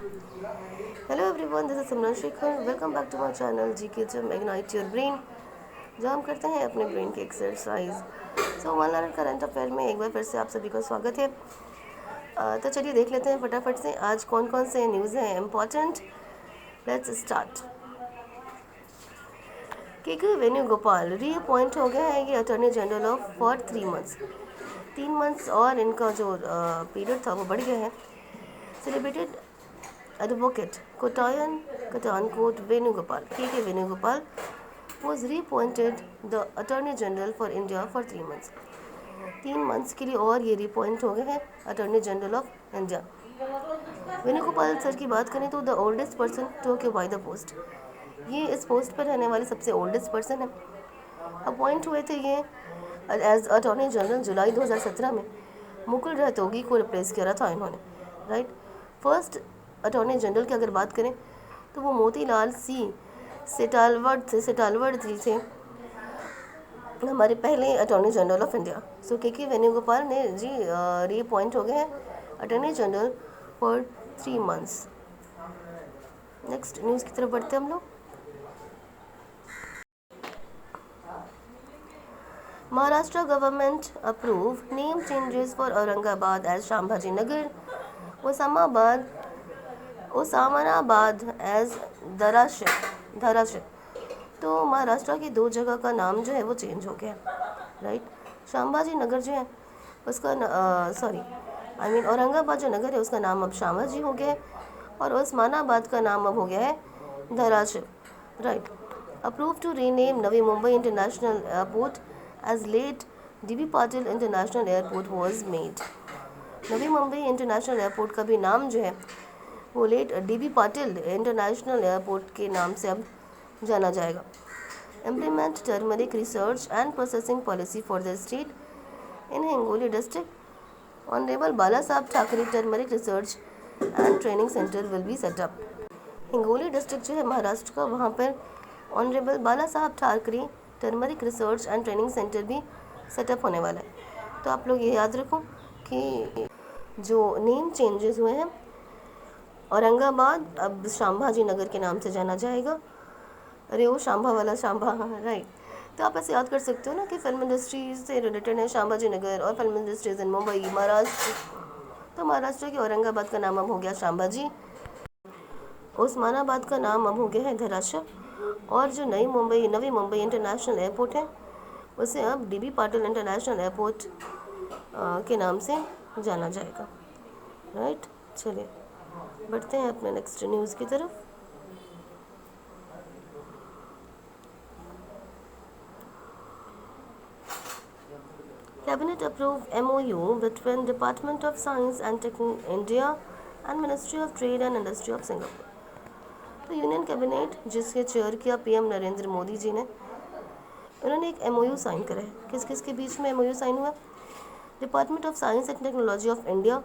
Hello everyone, this is Simran Shekhar. Welcome back to my channel GK gym ignite your brain, जहाँ हम करते हैं अपने ब्रेन की exercise. So one line current affair में एक बार फिर से आप सभी का स्वागत है। तो चलिए देख लेते हैं फटाफट से आज कौन कौन से न्यूज़ हैं इम्पॉर्टेंट। Let's start. के वेणुगोपाल रीअपॉइंट हो गया है ये attorney general of for 3 months. 3 months और इनका जो पीरियड था वो बढ़ गया है। Celebrated Advocate Kottayan Kattanakot Venugopal K.K. Venugopal was reappointed the Attorney General for India for 3 months. 3 months के लिए और ये रिपॉइंट हो गए हैं attorney general of India. Venugopal sir की बात करें तो the oldest person to occupy the post, ये इस पोस्ट पर रहने वाले सबसे ओल्डेस्ट पर्सन है। अपॉइंट हुए थे ये एज अटॉर्नी जनरल जुलाई 2017 में। मुकुल रोहतगी को रिप्लेस किया था इन्होंने, राइट। फर्स्ट अटॉर्नी जनरल की अगर बात करें तो वो मोतीलाल सी सेटालवर्ड जी थे, हमारे पहले attorney general of India. So K Venugopal ने जी रीअपॉइंट हो गए हैं attorney general for 3 months. Next news की तरफ बढ़ते हम लोग। Maharashtra government approve name changes for Aurangabad as Sambhaji Nagar, Osmanabad as Dharashiv. तो महाराष्ट्र की 2 जगह का नाम जो है वो चेंज हो गया, राइट। शामभाजी नगर जो है उसका औरंगाबाद जो नगर है उसका नाम अब शामभाजी हो गया है और ओस्मानाबाद का नाम अब हो गया है Dharashiv, right. Approve to rename Navi Mumbai international airport as late DB Patil international airport was made. Navi Mumbai international airport का भी नाम जो है वो late DB Patil international airport के नाम से अब जाना जाएगा। Implement turmeric research and processing policy for the state in Hingoli district. Honourable Bala Saheb Thackeray turmeric research and training centre will be set up. Hingoli district जो है महाराष्ट्र का, वहाँ पर honourable Bala Saheb Thackeray turmeric research and training centre भी सेटअप होने वाला है। तो आप लोग ये याद रखो कि जो नेम चेंजेस हुए हैं, औरंगाबाद अब शामभाजी नगर के नाम से जाना जाएगा। अरे वो शांभा वाला शांभा, राइट। तो आप ऐसे याद कर सकते हो ना कि फिल्म इंडस्ट्री से रिलेटेड है शामभाजी नगर और फिल्म इंडस्ट्रीज इन मुंबई महाराष्ट्र। तो महाराष्ट्र के औरंगाबाद का नाम अब हो गया शामभाजी, ओस्मानाबाद का नाम अब हो गया है धराशिव, और जो नवी मुंबई इंटरनेशनल एयरपोर्ट है उसे अब DB पाटिल इंटरनेशनल एयरपोर्ट के नाम से जाना जाएगा, राइट। चलिए बढ़ते हैं अपने नेक्स्ट न्यूज़ की तरफ। Cabinet approved MOU between Department of Science and Technology India and Ministry of Trade and Industry of Singapore। तो यूनियन कैबिनेट जिसके चेयर किया PM नरेंद्र मोदी जी ने, उन्होंने एक MOU साइन करा है। किस किस के बीच में MOU साइन हुआ? Department of science and technology of India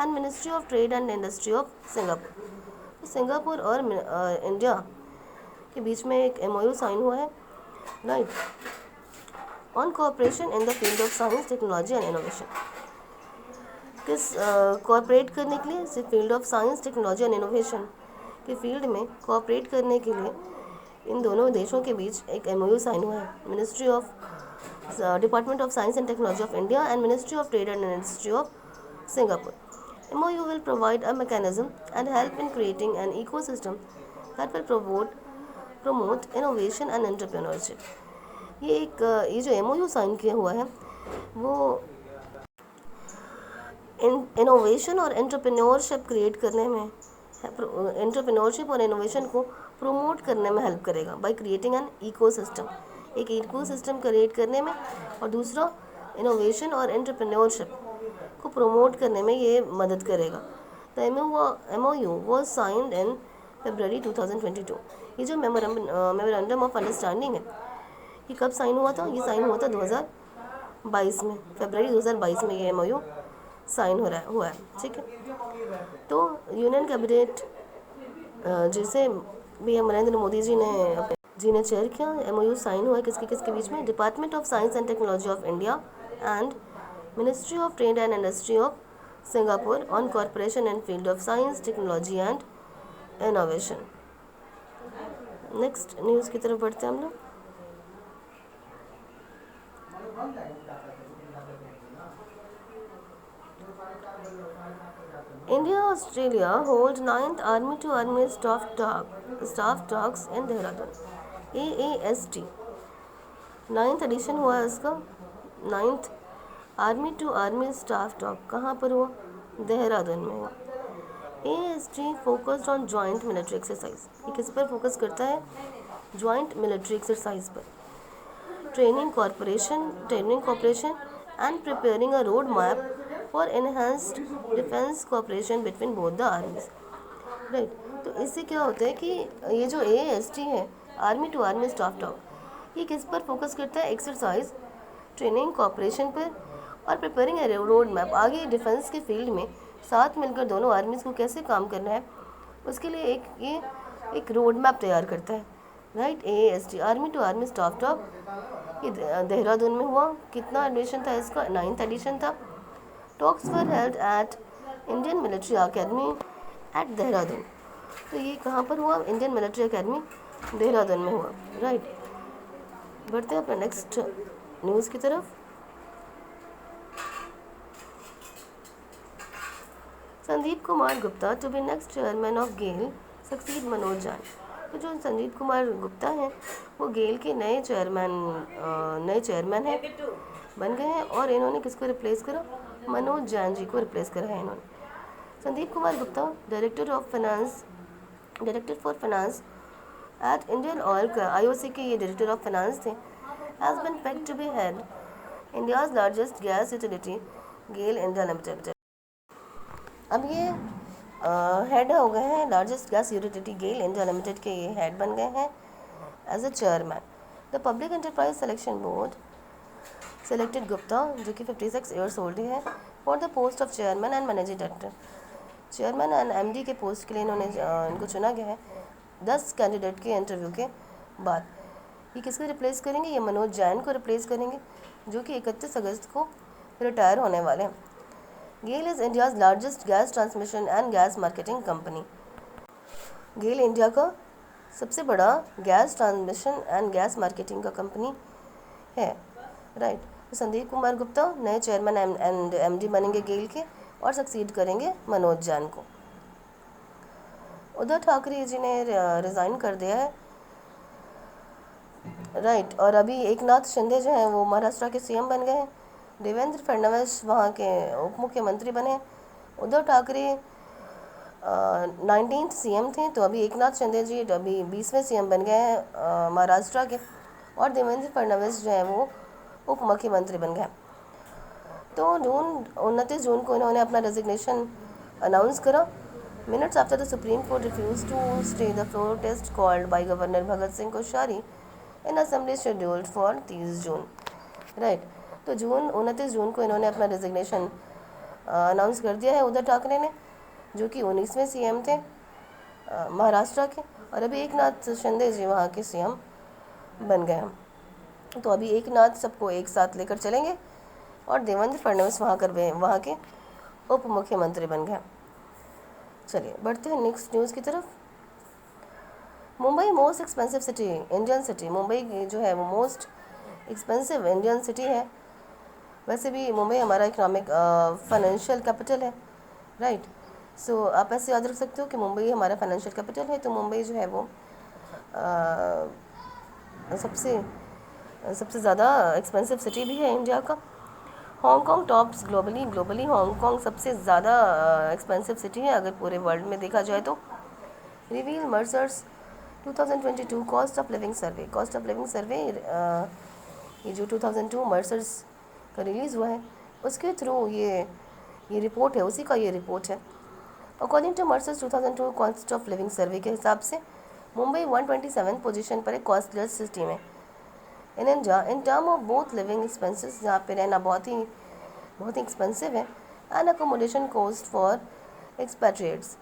and ministry of trade and industry of Singapore. Singapore और इंडिया के बीच में एक MOU साइन हुआ है, right, on cooperation in the field of science technology and innovation. किस cooperate करने के लिए? Field of science technology and innovation के फील्ड में कोऑपरेट करने के लिए इन दोनों देशों के बीच एक MOU साइन हुआ है। Ministry of department of science and technology of India and ministry of trade and industry of Singapore. MOU will provide a mechanism and help in creating an ecosystem that will promote innovation and entrepreneurship। ये जो MOU sign किया हुआ है वो innovation और entrepreneurship create करने में, entrepreneurship और इनोवेशन को प्रमोट करने में हेल्प करेगा बाय क्रिएटिंग एन इकोसिस्टम, एक इकोसिस्टम क्रिएट करने में, और दूसरा इनोवेशन और एंटरप्रेन्योरशिप को प्रमोट करने में ये मदद करेगा। The MOU was signed in February 2022। ये जो मेमोरेंडम ऑफ अंडरस्टैंडिंग है ये कब साइन हुआ था? ये साइन हुआ था 2022 में, फरवरी 2022 में ये MOU साइन हुआ है, ठीक है। तो यूनियन कैबिनेट जिसे PM नरेंद्र मोदी जी ने चेयर किया, MOU साइन हुआ है किसके बीच में? Department of science and technology of India and ministry of trade and industry of Singapore on corporation and field of science technology and innovation. Next news की तरफ बढ़ते हैं हम लोग। India Australia hold 9th Army to Army staff talks in Dehradun, AAST। 9th edition हुआ है इसका। 9th army to army staff talk कहाँ पर हुआ? देहरादून में हुआ। AAST focused on joint military exercise. ये किस पर फोकस करता है? जॉइंट मिलिट्री एक्सरसाइज पर। Training cooperation and preparing a road map for enhanced defence cooperation between both the armies. Right, तो इससे क्या होता है कि ये जो AAST है, army to army staff talk, ये किस पर फोकस करता है? एक्सरसाइज, ट्रेनिंग कॉपरेशन पर और प्रिपेयरिंग ए रोड मैप। आगे डिफेंस के फील्ड में साथ मिलकर दोनों आर्मीज को कैसे काम करना है, उसके लिए एक रोड मैप तैयार करता है। Right, AAST army to army staff talk ये देहरादून में हुआ। कितना एडिशन था इसका? 9th एडिशन था। Talks were held at Indian military academy eight Dehradun. तो ये कहाँ पर हुआ? इंडियन मिलिट्री अकेडमी देहरादून में हुआ। राइट, बढ़ते हैं अपने नेक्स्ट न्यूज़ की तरफ। Sandeep Kumar Gupta to be next chairman of GAIL succeed Manoj Jain. तो जो संदीप कुमार गुप्ता हैं वो गेल के नए चेयरमैन हैं, बन गए हैं। और इन्होंने किसको रिप्लेस करा? मनोज जैन जी को रिप्लेस करा है इन्होंने। Sandeep Kumar Gupta director for finance at Indian Oil का IOC के ये डायरेक्टर ऑफ फाइनेंस थे। Has been picked to be head India's largest gas utility GAIL India limited. अब ये हेड हो गए हैं largest gas utility GAIL India limited के, ये हेड बन गए हैं as a chairman. The public enterprise selection board selected Gupta, जो कि 56 ईयर्स ओल्ड है, for the post of chairman and managing director. Chairman and MD के पोस्ट के लिए इनको चुना गया है 10 कैंडिडेट के इंटरव्यू के बाद। ये किसको रिप्लेस करेंगे? ये मनोज जैन को रिप्लेस करेंगे, जो कि 31 अगस्त को रिटायर होने वाले हैं। GAIL is India's largest gas transmission and gas marketing company. GAIL India का सबसे बड़ा gas transmission and gas marketing का कंपनी है। राइट, तो संदीप कुमार गुप्ता नए चेयरमैन एंड MD बनेंगे गेल के और सक्सीड करेंगे मनोज जैन को। उद्धव ठाकरे जी ने रिज़ाइन कर दिया है। राइट, और अभी एकनाथ शिंदे जो हैं वो महाराष्ट्र के CM बन गए हैं। देवेंद्र फडणवीस वहाँ के उप मुख्यमंत्री बने। उद्धव ठाकरे 19th CM थे, तो अभी एकनाथ शिंदे जी अभी 20वें CM बन गए हैं महाराष्ट्र के, और देवेंद्र फडणवीस जो है वो उप मुख्यमंत्री बन गए। तो 29 जून को इन्होंने अपना रेजिग्नेशन अनाउंस करा। Minutes after the supreme court refuse to stay the protest called by governor Bhagat Singh Koshyari in assembly scheduled for 30 June. Right, तो 29 जून को इन्होंने अपना रेजिग्नेशन अनाउंस कर दिया है उद्धव ठाकरे ने, जो कि 19वें CM थे महाराष्ट्र के, और अभी एकनाथ शिंदे जी वहाँ के CM बन गए हैं। तो अभी एकनाथ सबको एक साथ लेकर चलेंगे और देवेंद्र फडणवीस वहाँ के उप मुख्यमंत्री बन गए। चलिए बढ़ते हैं नेक्स्ट न्यूज़ की तरफ। Mumbai most expensive city Indian city. Mumbai जो है वो मोस्ट एक्सपेंसिव इंडियन सिटी है। वैसे भी मुंबई हमारा इकोनॉमिक फाइनेंशियल कैपिटल है। राइट, सो आप ऐसे याद रख सकते हो कि मुंबई हमारा फाइनेंशियल कैपिटल है। तो मुंबई जो है वो सबसे ज़्यादा एक्सपेंसिव सिटी भी है इंडिया का। हांगकांग टॉप्स ग्लोबली हांगकांग सबसे ज़्यादा एक्सपेंसिव सिटी है अगर पूरे वर्ल्ड में देखा जाए तो। रिवील मर्सर्स 2022 कॉस्ट ऑफ लिविंग सर्वे ये जो 2002 मर्सर्स का रिलीज़ हुआ है उसके थ्रू ये रिपोर्ट है, उसी का ये रिपोर्ट है। According to Mercer's 2002 cost of living survey के हिसाब से मुंबई 127 पोजीशन पर एक कॉस्टलेस सिटी में in India in term of both living expenses, जहाँ पे रहना बहुत ही एक्सपेंसिव है, एंड अकोमोडेशन कॉस्ट फॉर एक्सपैट्रिएट्स।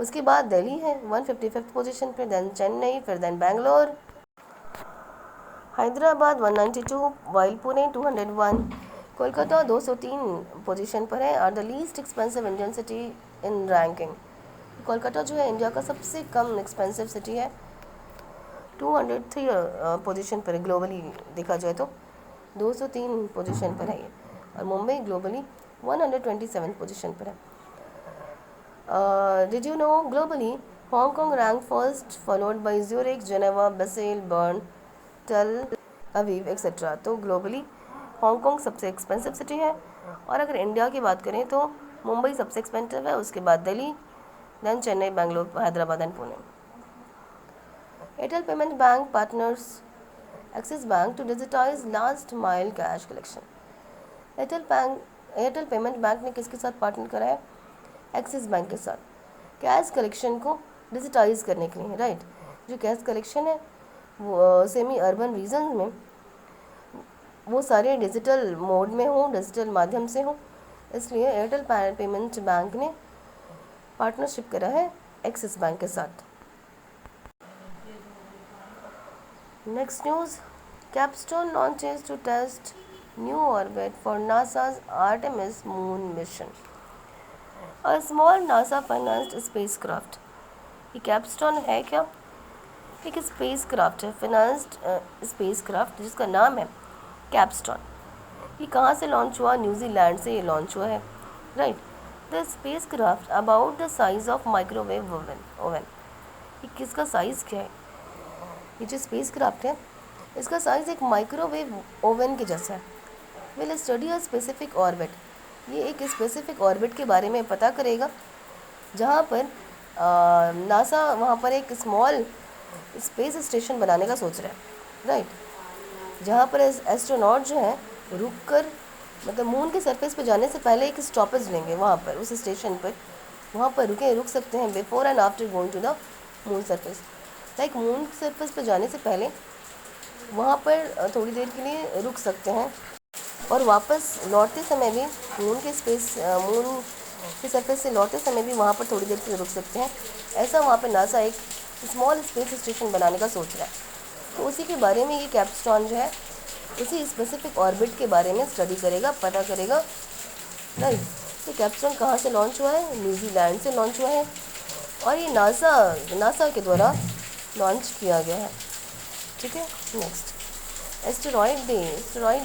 उसके बाद दिल्ली है 155th पोजीशन पर, देन चेन्नई, फिर then Bangalore, Hyderabad 192, while Pune 201, Kolkata 203 position पर है, और the least expensive Indian city in ranking Kolkata जो है इंडिया का सबसे कम एक्सपेंसिव सिटी है, 203 पोजीशन पर है ग्लोबली देखा जाए तो, 203 पोजीशन पर है ये, और मुंबई ग्लोबली 127 पोजीशन पर है। Did you know globally Hong Kong rank first followed by Zurich, Geneva, बसेल, बर्न, टेल अवीव एक्सेट्रा। तो ग्लोबली हांगकांग सबसे एक्सपेंसिव सिटी है, और अगर इंडिया की बात करें तो मुंबई सबसे एक्सपेंसिव है, उसके बाद Delhi, then Chennai, Bangalore, Hyderabad and Pune. Airtel payment bank partners Axis bank to digitize last mile cash collection. Airtel payment bank ने किसके साथ पार्टनर करा है? एक्सिस बैंक के साथ, कैश कलेक्शन को डिजिटाइज करने के लिए, राइट। जो कैश कलेक्शन है वो सेमी अर्बन रीजन में वो सारे डिजिटल मोड में हो, डिजिटल माध्यम से हो, इसलिए एयरटेल पेमेंट बैंक ने पार्टनरशिप करा है एक्सिस बैंक के साथ। Next news, capstone launches to test new orbit for नासा's Artemis moon mission, a small NASA financed spacecraft. ये कैपस्टोन है क्या? एक स्पेसक्राफ्ट है, फाइनेंस्ड स्पेसक्राफ्ट जिसका नाम है कैपस्टोन। ये कहाँ से लॉन्च हुआ? न्यूजीलैंड से ये लॉन्च हुआ है, right. The spacecraft about the size of microwave oven. ये किसका साइज़ क्या है? ये जो स्पेसक्राफ्ट है इसका साइज़ एक माइक्रोवेव ओवन के जैसा है। Will study a specific orbit, ये एक स्पेसिफिक ऑर्बिट के बारे में पता करेगा जहाँ पर नासा वहाँ पर एक स्मॉल स्पेस स्टेशन बनाने का सोच रहा है, राइट। जहाँ पर एस्ट्रोनॉट जो है रुक कर, मतलब मून के सरफेस पे जाने से पहले एक स्टॉपेज लेंगे वहाँ पर, उस स्टेशन पर, वहाँ पर रुक सकते हैं before and after going to the moon surface. Like moon surface पे जाने से पहले वहाँ पर थोड़ी देर के लिए रुक सकते हैं, और वापस लौटते समय भी मून के सरफेस से लौटते समय भी वहाँ पर थोड़ी देर के लिए रुक सकते हैं। ऐसा वहाँ पर नासा एक स्मॉल स्पेस स्टेशन बनाने का सोच रहा है। तो उसी के बारे में ये कैपस्टोन जो है उसी स्पेसिफिक ऑर्बिट के बारे में स्टडी करेगा, पता करेगा, राइट। तो कैपस्टोन कहाँ से लॉन्च हुआ है? न्यूजीलैंड से लॉन्च हुआ है, और ये नासा के द्वारा लॉन्च किया गया है, ठीक है। नेक्स्ट, एस्टेरॉयड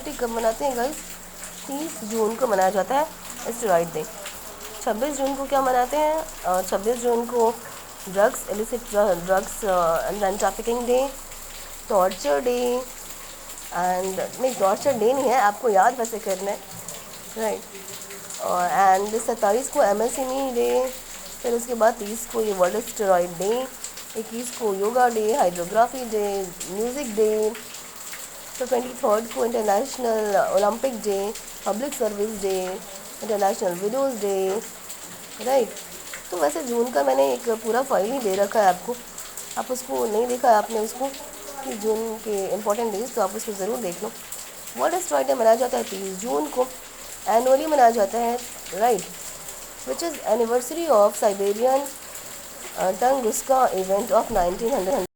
डे कब मनाते हैं गाइस? 30 जून को मनाया जाता है एस्टेरॉयड डे। 26 जून को क्या मनाते हैं? 26 जून को drugs, illicit drugs and trafficking day, torture day, and नहीं टॉर्चर डे नहीं है, आपको याद वैसे करना है, राइट। एंड 27 को एमएसएमई डे, फिर उसके बाद 30 को ये वर्ल्ड एस्टेरॉयड डे, 21 को yoga day, hydrography day, music day, तो 23 को international Olympic day, public service day, international widows day, right. तो वैसे जून का मैंने एक पूरा फाइल ही दे रखा है आपको, आप उसको नहीं देखा है आपने उसको कि जून के इम्पोर्टेंट डेज, तो आप उसको ज़रूर देख लो। वर्ल्ड एस्टेरॉयड डे मनाया जाता है 30 जून को, एनुअली मनाया जाता है, right, which is anniversary of Siberian Tunguska event of 1908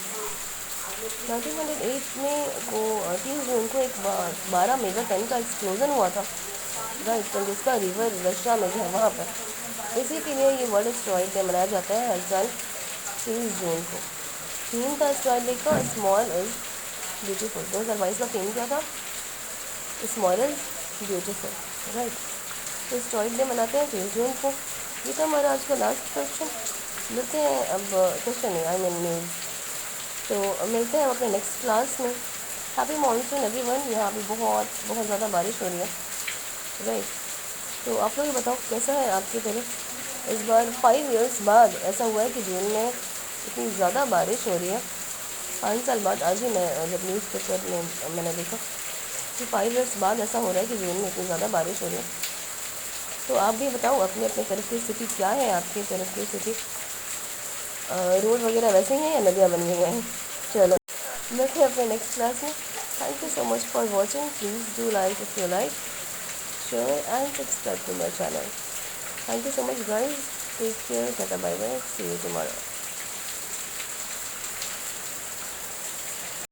में को 30 जून को एक 12 मेगा टन का एक्सप्लोजन हुआ था, राइट। टंगुस्का रिवर रशिया में जो है वहाँ पर, इसी के लिए ये वर्ल्ड एस्टेरॉयड डे मनाया जाता है हर साल 30 जून को। थीम था एस्टेरॉयड डे का स्मॉल इज़ ब्यूटीफुल। 2022 का थीम क्या था? Small is beautiful, right. तो एस्टेरॉयड डे मनाते हैं 30 जून को। ये था हमारा आज का लास्ट क्वेश्चन। मिलते हैं अब क्वेश्चन नहीं, आई मीन न्यूज़। तो मिलते हैं अपने नेक्स्ट क्लास में। Happy monsoon everyone. यहाँ भी बहुत ज़्यादा बारिश हो रही है, राइट। तो आप लोग ये बताओ कैसा है आपकी तरफ? इस बार 5 इयर्स बाद ऐसा हुआ है कि जून में इतनी ज़्यादा बारिश हो रही है। 5 साल बाद आज ही मैं जब न्यूज़पेपर में मैंने देखा कि 5 इयर्स बाद ऐसा हो रहा है कि जून में इतनी ज़्यादा बारिश हो रही है। तो आप भी बताओ अपने अपने तरफ की स्थिति क्या है, आपकी तरफ की स्थिति? रोड वगैरह वैसे ही हैं या नदियाँ बन गई हैं? चलो मिलते हैं अपने नेक्स्ट क्लास में। Thank you so much for watching. Please do like if you like, share and subscribe to my channel. Thank you so much guys. Take care. Tata, bye bye. See you tomorrow.